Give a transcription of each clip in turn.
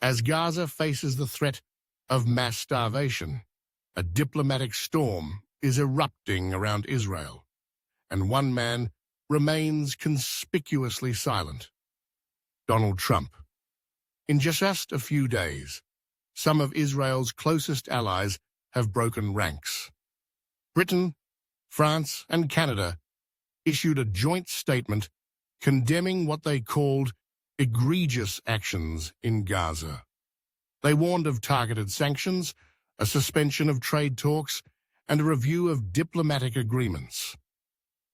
As Gaza faces the threat of mass starvation, a diplomatic storm is erupting around Israel, and one man remains conspicuously silent: Donald Trump. In just a few days, some of Israel's closest allies have broken ranks. Britain, France, and Canada issued a joint statement condemning what they called egregious actions in Gaza. They warned of targeted sanctions, a suspension of trade talks, and a review of diplomatic agreements.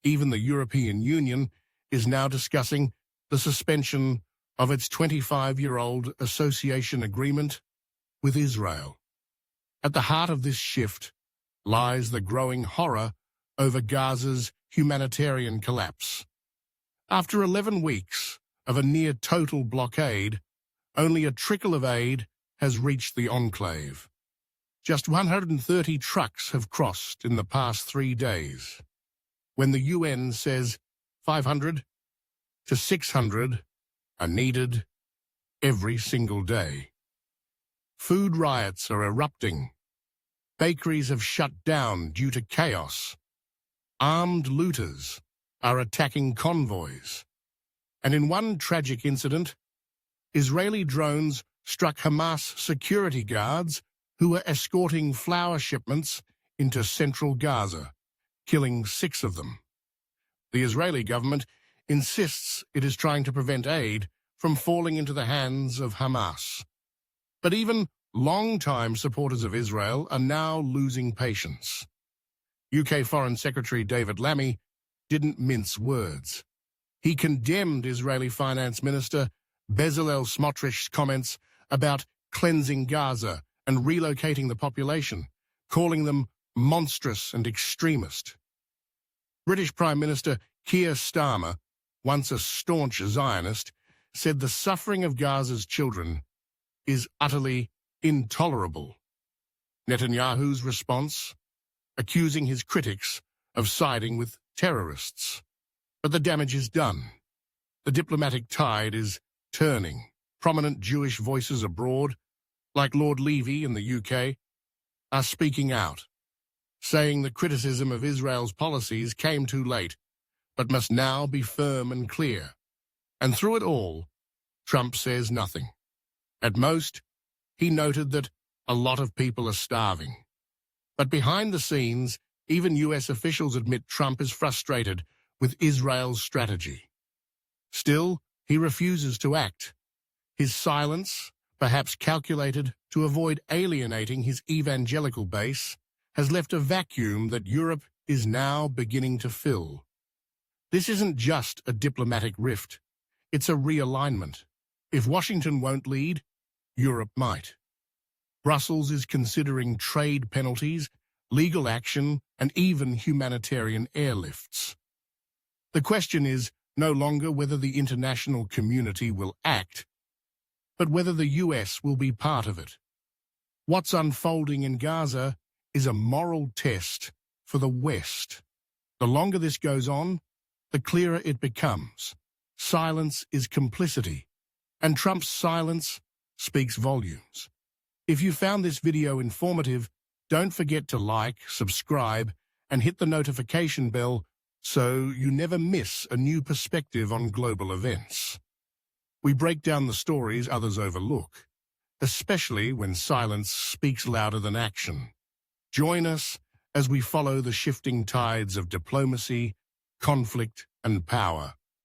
Even the European Union is now discussing the suspension of its 25-year-old association agreement with Israel. At the heart of this shift lies the growing horror over Gaza's humanitarian collapse. After 11 weeks of a near-total blockade, only a trickle of aid has reached the enclave. Just 130 trucks have crossed in the past 3 days, when the UN says 500 to 600 are needed every single day. Food riots are erupting. Bakeries have shut down due to chaos. Armed looters are attacking convoys. And in one tragic incident, Israeli drones struck Hamas security guards who were escorting flour shipments into central Gaza, killing 6 of them. The Israeli government insists it is trying to prevent aid from falling into the hands of Hamas. But even long-time supporters of Israel are now losing patience. UK Foreign Secretary David Lammy didn't mince words. He condemned Israeli Finance Minister Bezalel Smotrich's comments about cleansing Gaza and relocating the population, calling them monstrous and extremist. British Prime Minister Keir Starmer, once a staunch Zionist, said the suffering of Gaza's children is utterly intolerable. Netanyahu's response, accusing his critics of siding with terrorists. But the damage is done. The diplomatic tide is turning. Prominent Jewish voices abroad, like Lord Levy in the UK, are speaking out, saying the criticism of Israel's policies came too late, but must now be firm and clear. And through it all, Trump says nothing. At most, he noted that a lot of people are starving. But behind the scenes, even U.S. officials admit Trump is frustrated with Israel's strategy. Still, he refuses to act. His silence, perhaps calculated to avoid alienating his evangelical base, has left a vacuum that Europe is now beginning to fill. This isn't just a diplomatic rift. It's a realignment. If Washington won't lead, Europe might. Brussels is considering trade penalties, legal action, and even humanitarian airlifts. The question is no longer whether the international community will act, but whether the US will be part of it. What's unfolding in Gaza is a moral test for the West. The longer this goes on, the clearer it becomes. Silence is complicity, and Trump's silence speaks volumes. If you found this video informative, don't forget to like, subscribe, and hit the notification bell so you never miss a new perspective on global events. We break down the stories others overlook, especially when silence speaks louder than action. Join us as we follow the shifting tides of diplomacy, conflict, and power.